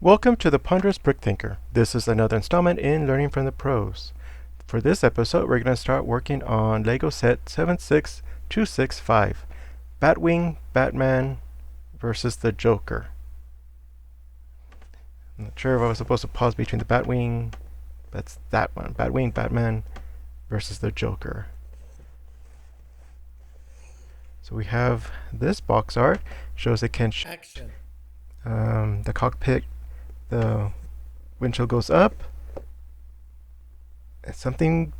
Welcome to the Ponderous Brick Thinker. This is another installment in Learning from the Pros. For this episode, we're going to start working on LEGO set 76265, Batwing Batman versus the Joker. I'm not sure if I was supposed to pause between the Batwing. That's that one. Batwing Batman versus the Joker. So we have this box art. Shows it can Action. the cockpit, the windshield goes up. And something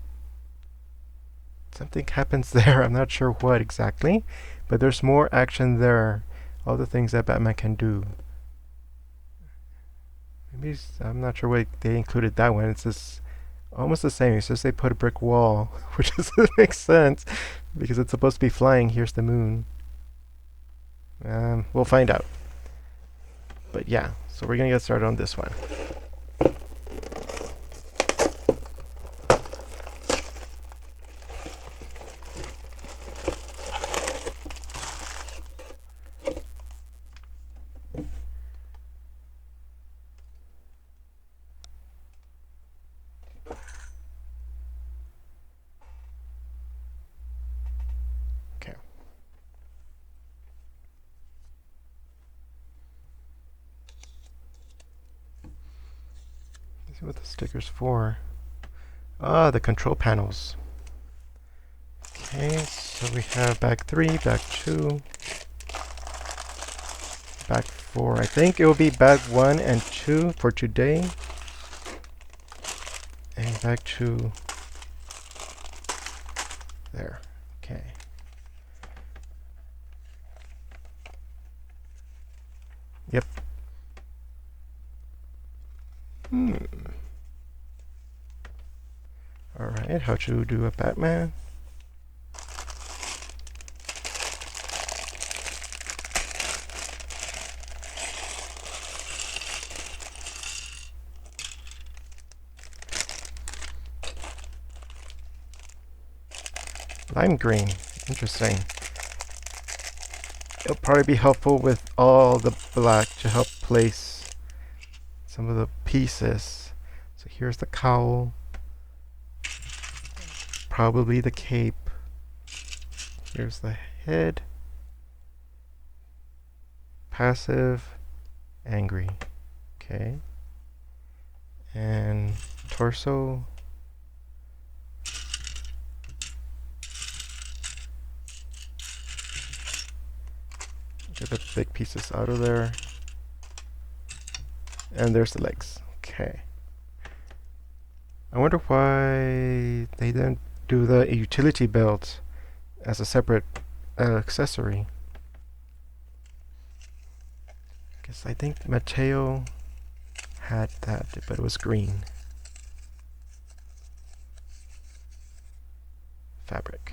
happens there. I'm not sure what exactly, but there's more action there. All the things that Batman can do. Maybe I'm not sure why they included that one. It's just almost the same. It's just they put a brick wall, which doesn't make sense because it's supposed to be flying. Here's the moon. We'll find out. But yeah, so we're gonna get started on this one. Okay. Let's see what the sticker's for. Ah, the control panels. Okay, so we have bag 3, bag 2, bag 4. I think it will be bag 1 and 2 for today. And bag 2 there. Okay. Yep. Alright, how to do a Batman? Lime green. Interesting. It'll probably be helpful with all the black to help place some of the pieces. So here's the cowl. Probably the cape. Here's the head. Passive. Angry. Okay. And torso. Get the big pieces out of there. And there's the legs. Okay. I wonder why they didn't do the utility belt as a separate accessory. Because I think Mateo had that, but it was green. Fabric.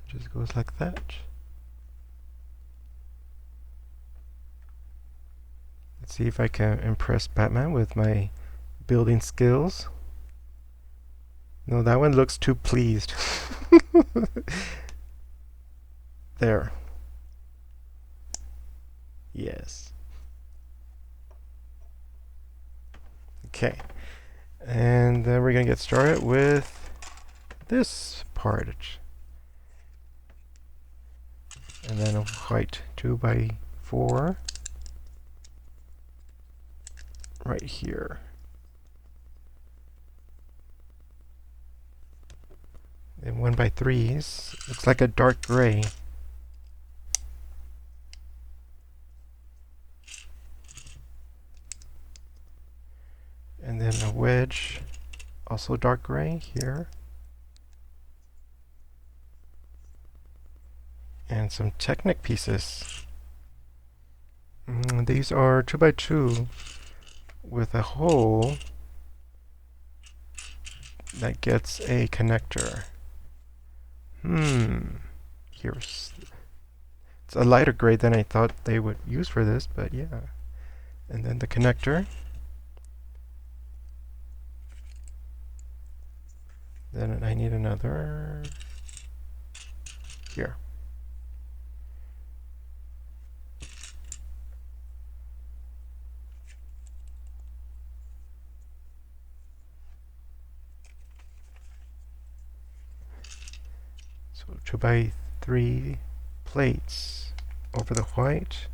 It just goes like that. Let's see if I can impress Batman with my building skills. No, that one looks too pleased. There. Yes. Okay. And then we're going to get started with this part. And then a white 2x4 right here. And 1x3s. Looks like a dark gray. And then a wedge, also dark gray here. And some Technic pieces. These are 2x2 with a hole that gets a connector. Here's... It's a lighter gray than I thought they would use for this, but yeah. And then the connector. Then I need another here. So 2x3 plates over the white,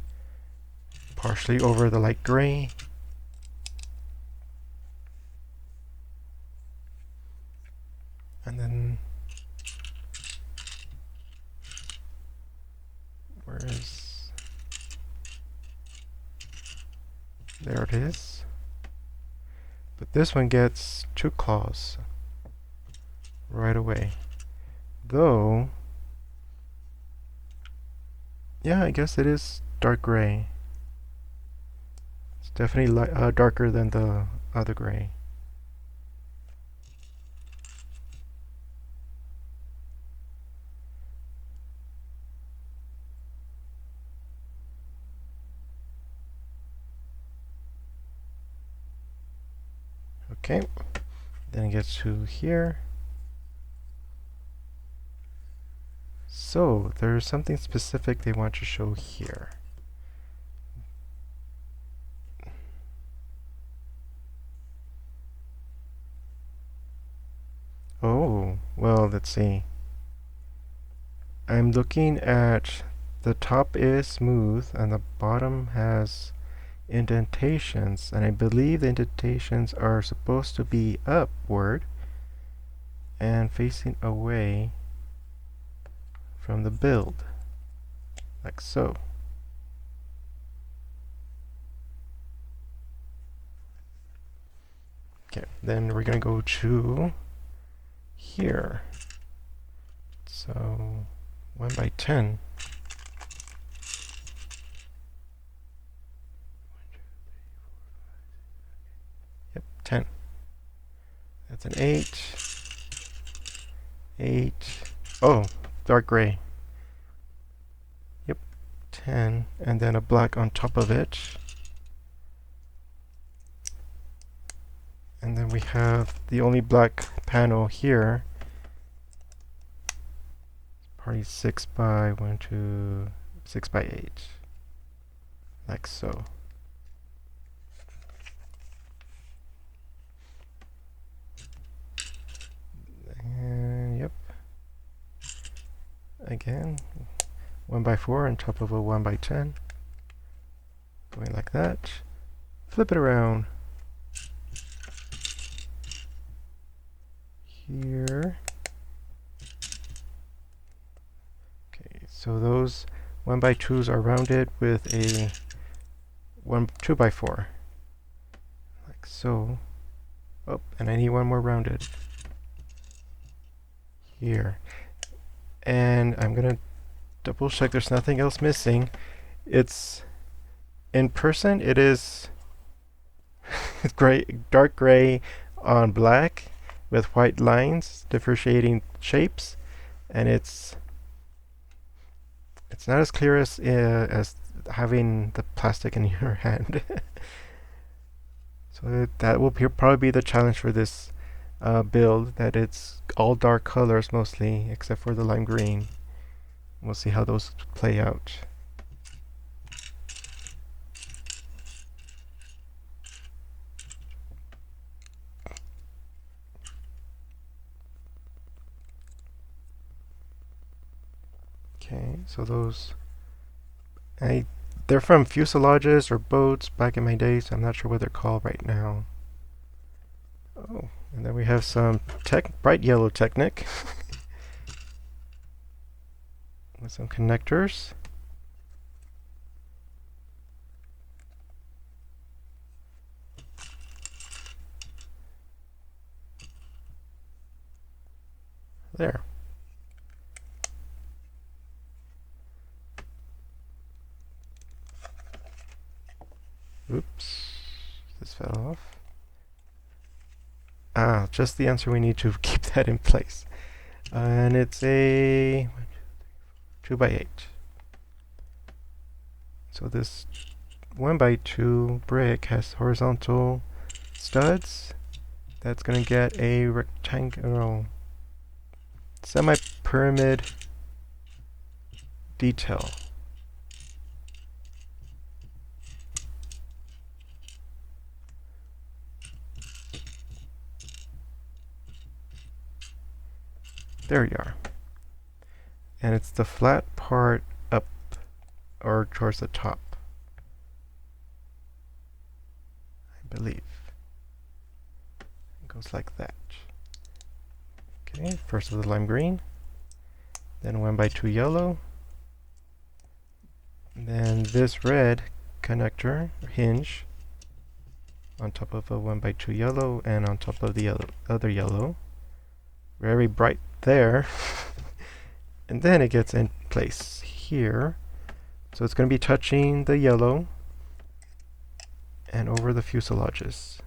partially over the light gray. And then there it is. But this one gets 2 claws right away. Though, yeah, I guess it is dark gray. It's definitely darker than the other gray. Okay, then it gets to here. So there's something specific they want to show here. Oh, well, let's see. I'm looking at the top is smooth and the bottom has indentations, and I believe the indentations are supposed to be upward and facing away from the build, like so. Okay, then we're gonna go to here. So 1x10. Yep, 10. That's an 8. 8. Oh, dark gray. Yep, 10. And then a black on top of it. And then we have the only black panel here. Probably 6 by 1, 2, 6 by 8. Like so. And yep. Again, 1x4 on top of a 1x10. Going like that. Flip it around. Here. Okay, so those 1x2s are rounded with a 2x4. Like so. Oh, and I need one more rounded. Here. And I'm gonna double check there's nothing else missing. It's in person it is gray, dark gray on black with white lines differentiating shapes, and it's not as clear as having the plastic in your hand. So that will probably be the challenge for this build, that it's all dark colors mostly except for the lime green. We'll see how those play out. Okay, so those they're from fuselages or boats back in my day, so I'm not sure what they're called right now. Oh, and then we have some bright yellow Technic with some connectors. There. Oops, this fell off. Ah, just the answer we need to keep that in place. And it's a 2x8. So this 1x2 brick has horizontal studs. That's going to get a rectangular semi-pyramid detail. There you are. And it's the flat part up or towards the top, I believe. It goes like that. Okay, first with the lime green, then 1x2 yellow, then this red connector hinge on top of a 1x2 yellow and on top of the other yellow. Very bright there. And then it gets in place here. So it's going to be touching the yellow and over the fuselages.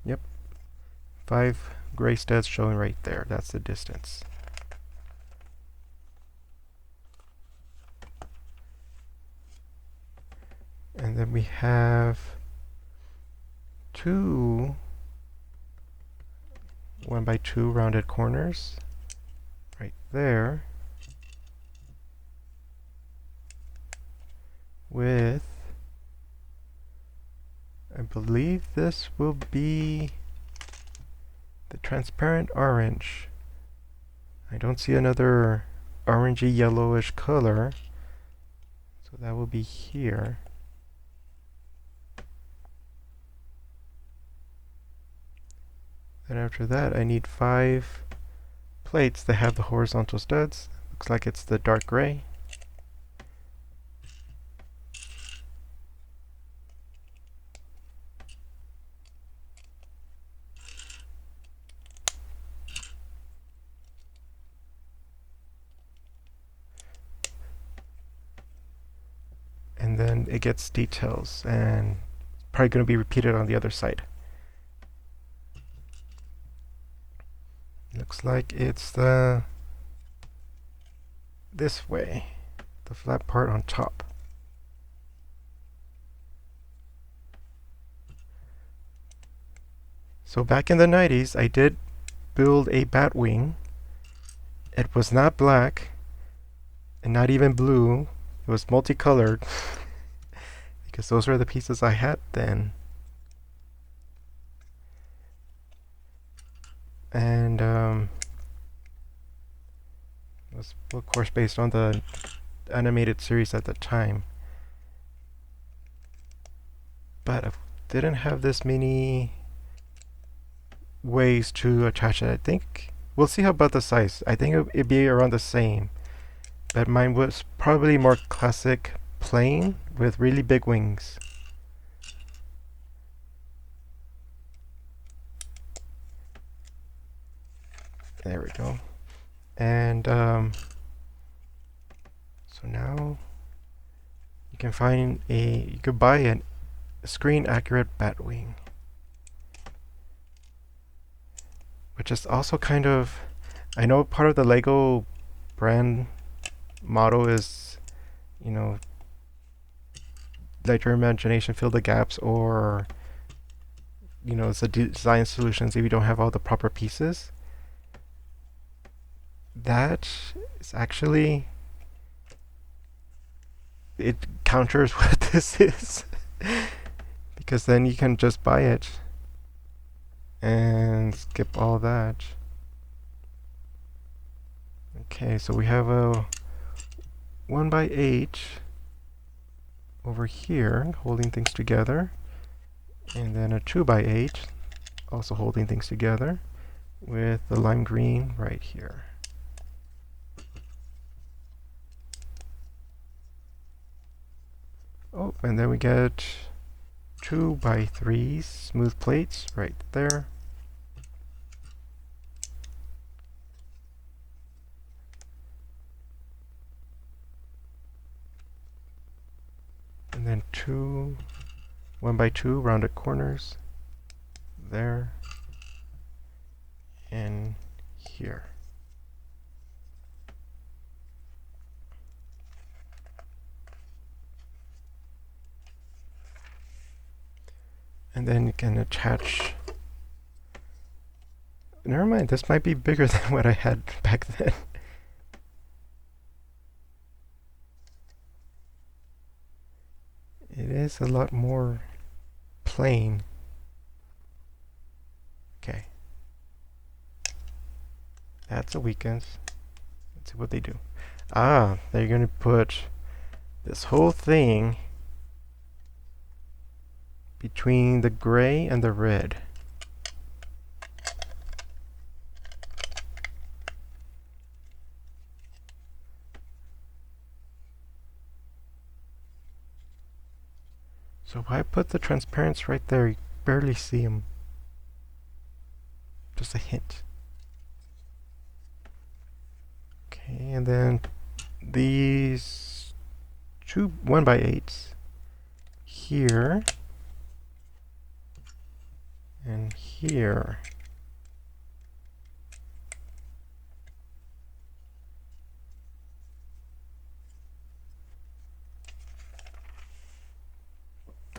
Yep. 5 gray studs showing right there. That's the distance. And then we have 2 1x2 rounded corners right there with, I believe this will be the transparent orange. I don't see another orangey yellowish color, so that will be here. Then after that, I need 5 plates that have the horizontal studs. Looks like it's the dark gray. And then it gets details, and probably going to be repeated on the other side. Looks like it's this way, the flat part on top. So back in the 90s, I did build a Batwing. It was not black and not even blue. It was multicolored because those were the pieces I had then. And it was, of course, based on the animated series at the time. But I didn't have this many ways to attach it. I think we'll see how about the size. I think it'd be around the same. But mine was probably more classic plain with really big wings. There we go. And so now you can find you could buy a screen accurate Batwing, which is also kind of, I know part of the Lego brand motto is, you know, let your imagination fill the gaps, or, you know, it's a design solutions if you don't have all the proper pieces. That is actually, it counters what this is. Because then you can just buy it and skip all that. Okay, so we have a 1x8 over here holding things together, and then a 2x8 also holding things together with the lime green right here. Oh, and then we get 2x3 smooth plates right there. And then 2 1x2 rounded corners there and here. And then you can attach, never mind, this might be bigger than what I had back then. It is a lot more plain. Okay, That's a weekend. Let's see what they do. Ah, they're gonna put this whole thing between the gray and the red. So why put the transparency right there? You barely see them. Just a hint. Okay, and then these two 1x8s here and here.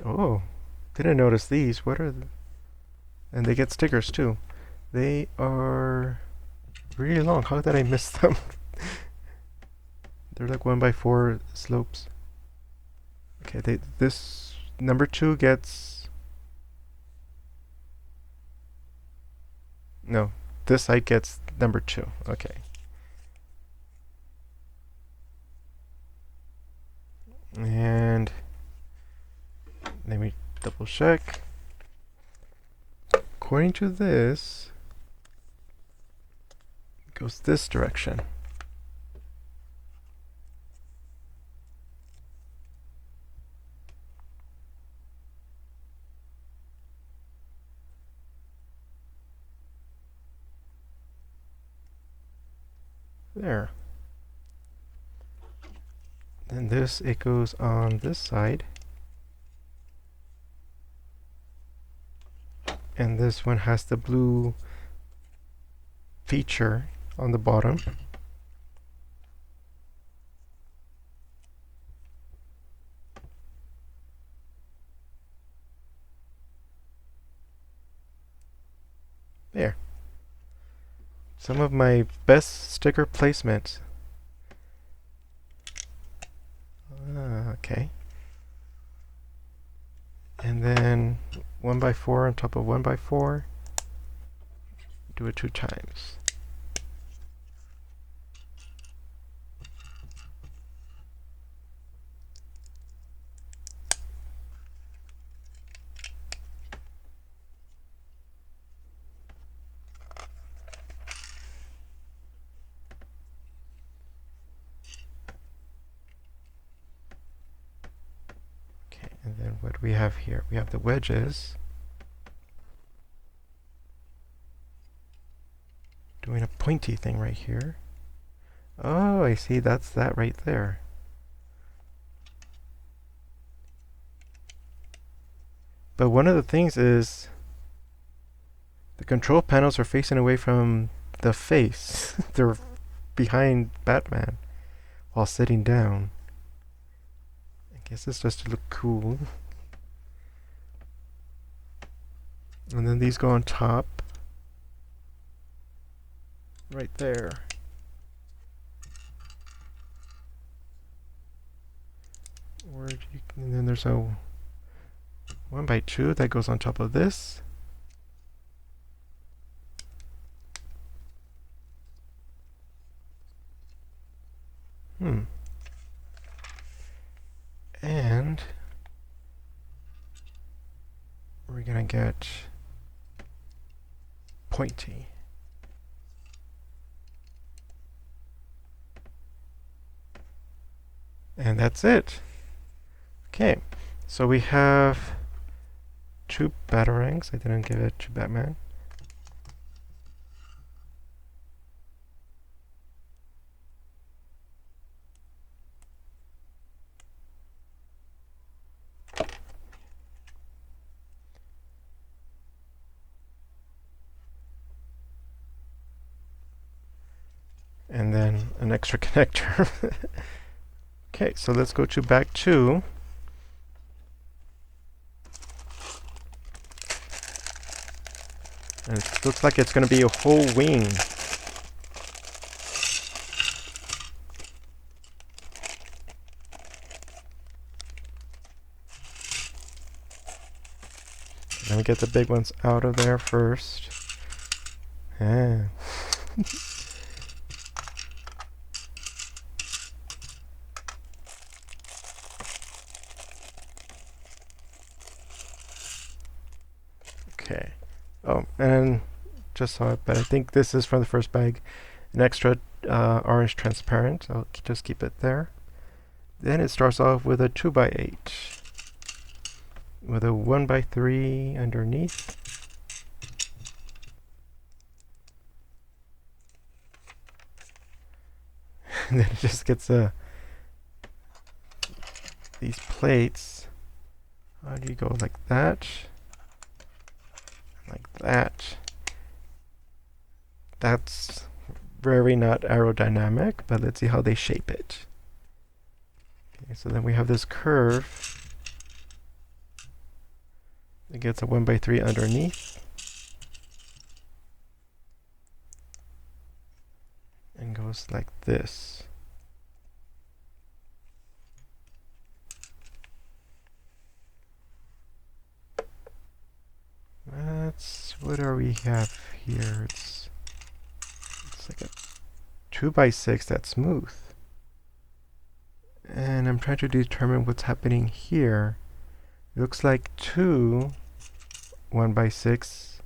Oh, didn't notice these. What are the... And they get stickers too. They are really long. How did I miss them? They're like 1x4 slopes. Okay, this number 2 gets... No, this side gets number 2. Okay. And let me double check. According to this, it goes this direction. There. Then this, it goes on this side. And this one has the blue feature on the bottom. There. Some of my best sticker placements. Okay. And then 1x4 on top of 1x4. Do it 2 times. And then what do we have here? We have the wedges. Doing a pointy thing right here. Oh, I see. That's that right there. But one of the things is the control panels are facing away from the face. They're behind Batman while sitting down. I guess it's just to look cool. And then these go on top. Right there. And then there's a 1x2 that goes on top of this. And we're gonna get pointy. And that's it. Okay, so we have 2 batarangs. I didn't give it to Batman. And then an extra connector. Okay, so let's go to back 2. And it looks like it's going to be a whole wing. Let me get the big ones out of there first. Ah. Okay. Oh, and just saw it, but I think this is from the first bag. An extra orange transparent. I'll just keep it there. Then it starts off with a 2x8 with a 1x3 underneath. And then it just gets these plates. How do you go like that? Like that. That's very not aerodynamic, but let's see how they shape it. Okay, so then we have this curve. It gets a 1x3 underneath. And goes like this. What do we have here? It's like a 2x6 that's smooth. And I'm trying to determine what's happening here. It looks like two 1x6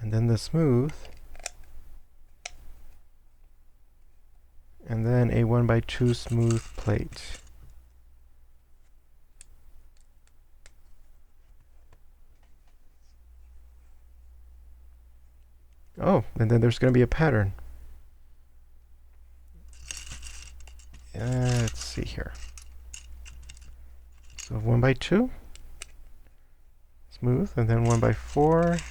and then the smooth, and then a 1x2 smooth plate. Oh, and then there's going to be a pattern. Let's see here. So 1x2 smooth, and then 1x4.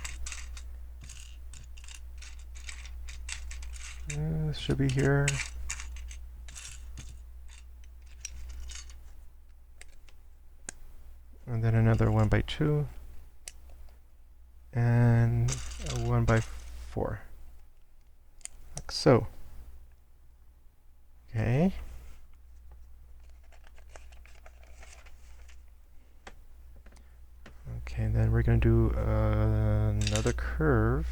This should be here. And then another 1x2. And a 1x4. Like so. Okay. Okay, then we're going to do another curve.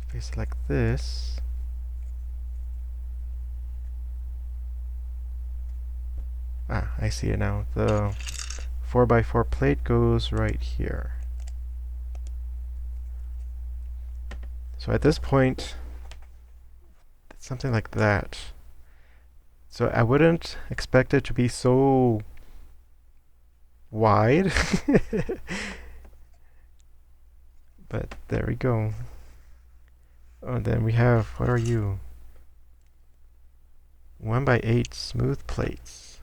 Face like this. Ah, I see it now. The 4x4 plate goes right here. So at this point, it's something like that. So I wouldn't expect it to be so wide. But there we go. Oh, then we have, what are you? 1x8 smooth plates.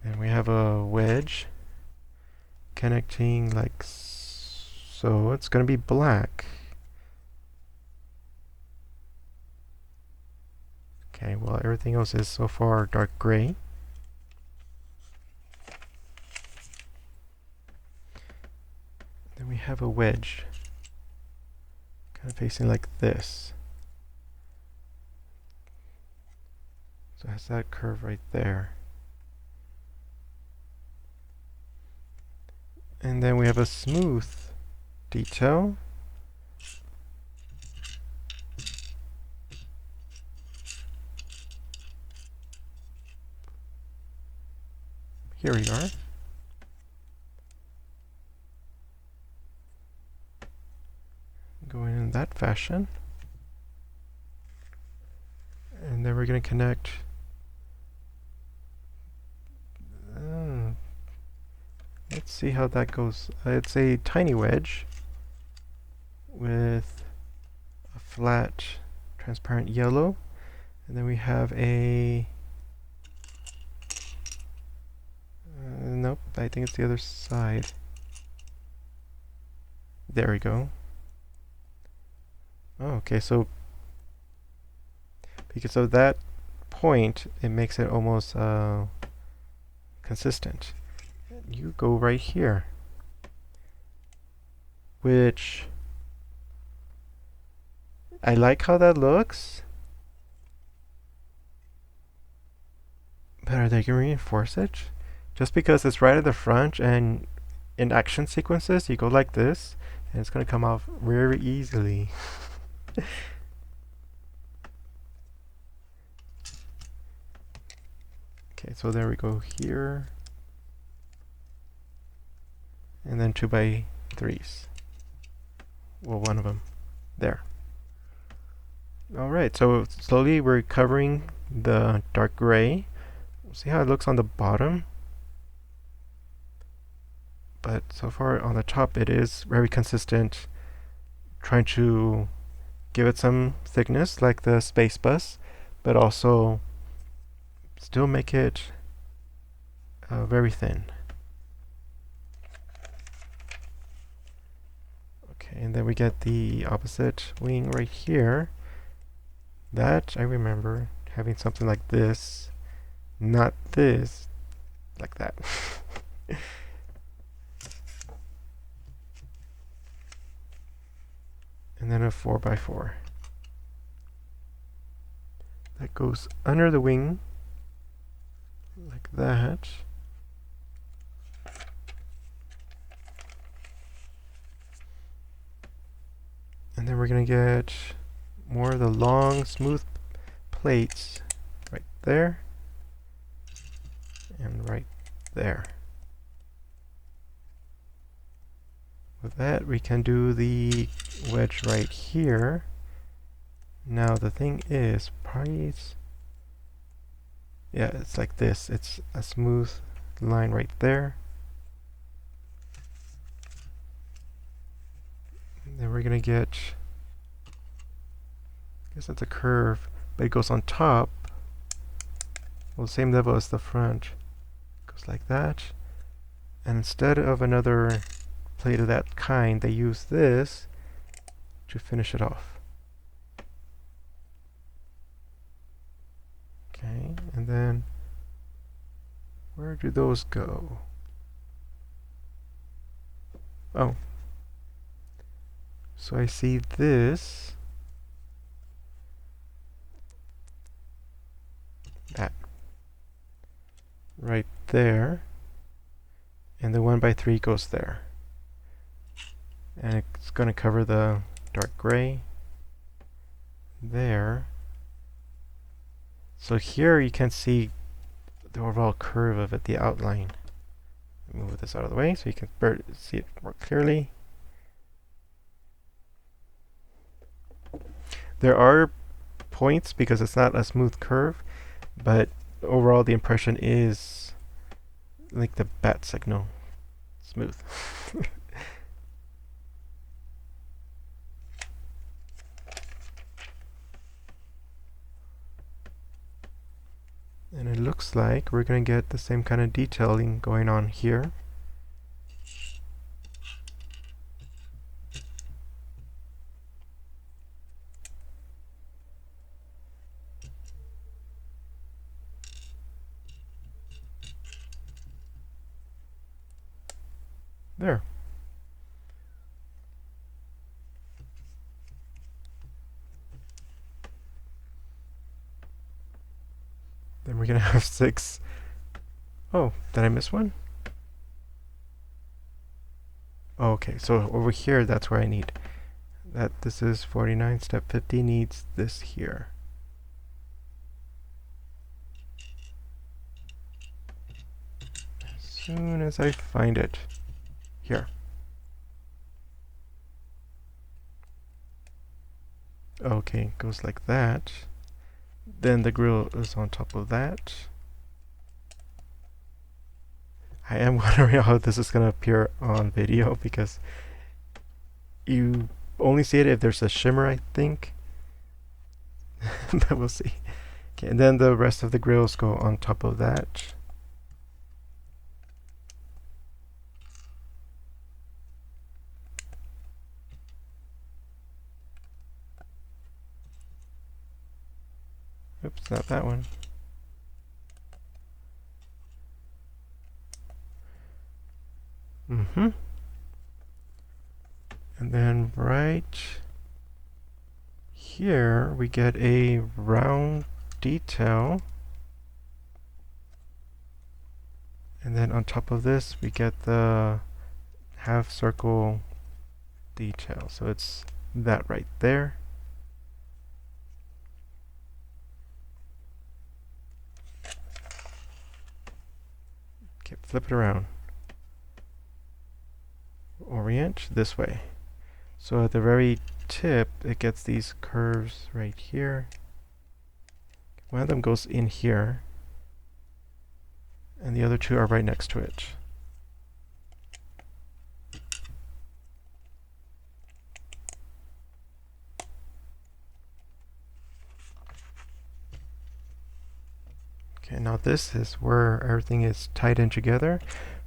Then we have a wedge connecting like so. It's going to be black. Okay, well, everything else is so far dark gray. Then we have a wedge kind of facing like this. So it has that curve right there. And then we have a smooth detail. Here we are. Going in that fashion. And then we're going to connect. Let's see how that goes. It's a tiny wedge with a flat transparent yellow. And then we have a... nope, I think it's the other side. There we go. Oh, okay, so because of that point, it makes it almost consistent. You go right here, which I like how that looks, but are they going to reinforce it? Just because it's right at the front, and in action sequences you go like this, And it's going to come off very easily. Okay, so there we go here. And then 2x3s. Well, one of them. There. Alright, so slowly we're covering the dark gray. See how it looks on the bottom? But so far on the top it is very consistent. Trying to give it some thickness like the space bus, but also still make it very thin. Okay, and then we get the opposite wing right here. That I remember having something like this, not this, like that. And then a 4x4 that goes under the wing like that. And then we're gonna get more of the long smooth plates right there and right there. With that we can do the wedge right here. Now the thing is, probably yeah, it's like this. It's a smooth line right there. And then we're gonna get, I guess that's a curve, but it goes on top. Well, the same level as the front. Goes like that. And instead of another plate of that kind, they use this to finish it off. Okay, and then where do those go? Oh, so I see this, that right there, and the 1x3 goes there, and it's going to cover the dark gray there. So here you can see the overall curve of it, the outline. Move this out of the way so you can see it more clearly. There are points because it's not a smooth curve, but overall the impression is like the bat signal. Smooth. And it looks like we're going to get the same kind of detailing going on here. There. Then we're going to have 6. Oh, did I miss one? Oh, okay, so over here, that's where I need that. This is 49, step 50 needs this here. As soon as I find it. Here. Okay, goes like that. Then the grill is on top of that. I am wondering how this is going to appear on video because you only see it if there's a shimmer, I think. But we'll see. Okay, and then the rest of the grills go on top of that. Oops, not that one. And then right here we get a round detail. And then on top of this we get the half circle detail. So it's that right there. Okay, flip it around. Orient this way. So at the very tip, it gets these curves right here. One of them goes in here, and the other two are right next to it. Okay, now this is where everything is tied in together.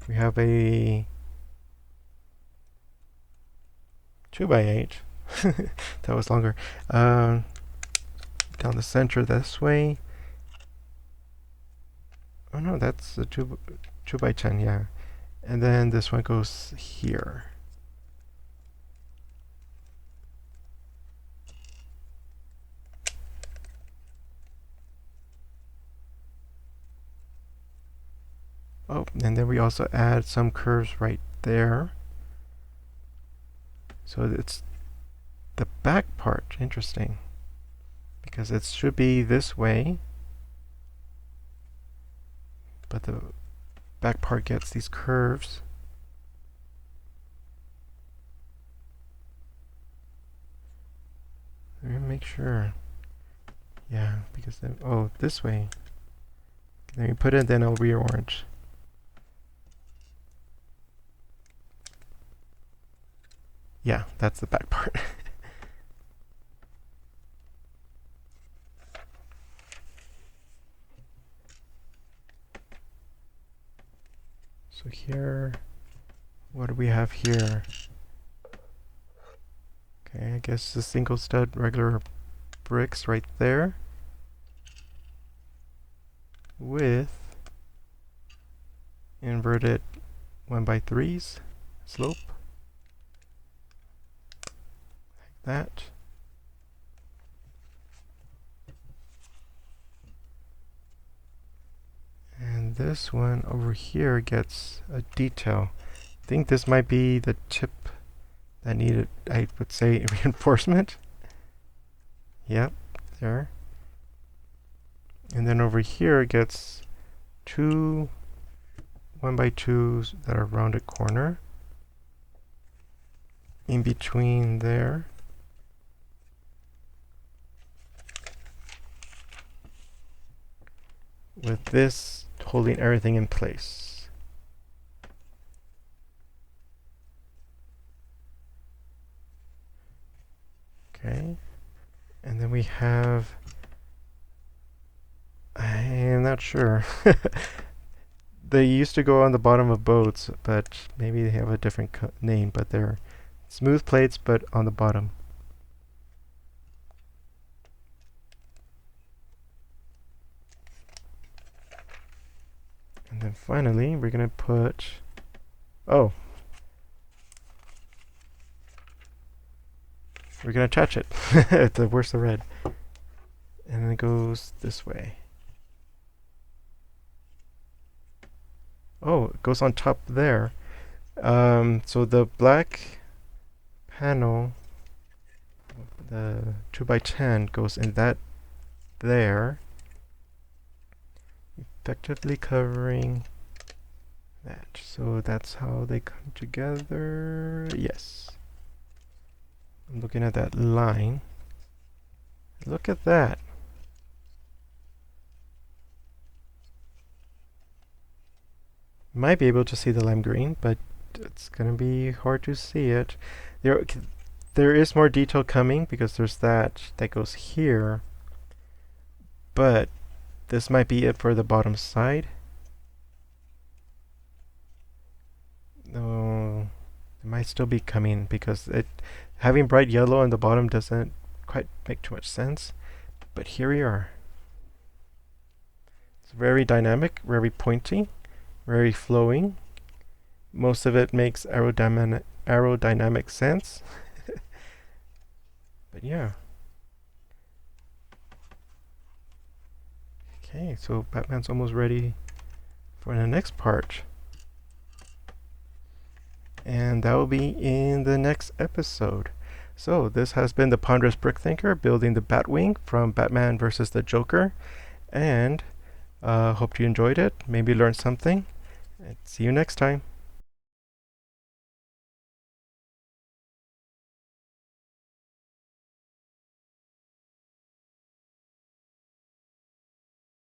We have a 2x8. That was longer. Down the center this way. Oh no, that's a 2x10, yeah. And then this one goes here. Oh, and then we also add some curves right there. So it's the back part, interesting. Because it should be this way. But the back part gets these curves. Let me make sure. Yeah, because then, oh, this way. Then you put it, then it'll be orange. Yeah, that's the back part. So here, what do we have here? Okay, I guess the single stud regular bricks right there with inverted 1x3s slope like that. And this one over here gets a detail. I think this might be the tip that needed, I would say, reinforcement. Yep, there. And then over here it gets two 1x2s that are rounded corner. In between there. With this holding everything in place. Okay. And then we have, I am not sure. They used to go on the bottom of boats, but maybe they have a different name, but they're smooth plates, but on the bottom. And then finally, we're going to put, oh, we're going to attach it. It's the worst of red. And then it goes this way. Oh, it goes on top there. So the black panel, the 2x10 goes in that there, effectively covering that. So that's how they come together. Yes. I'm looking at that line. Look at that. Might be able to see the lime green, but it's gonna be hard to see it. There is more detail coming because there's that goes here, but this might be it for the bottom side. No, it might still be coming because having bright yellow on the bottom doesn't quite make too much sense. But here we are. It's very dynamic, very pointy, very flowing. Most of it makes aerodynamic sense. But yeah. Okay, so Batman's almost ready for the next part. and that will be in the next episode. So this has been the Ponderous Brick Thinker building the Batwing from Batman versus the Joker, and hope you enjoyed it, maybe learned something, and see you next time.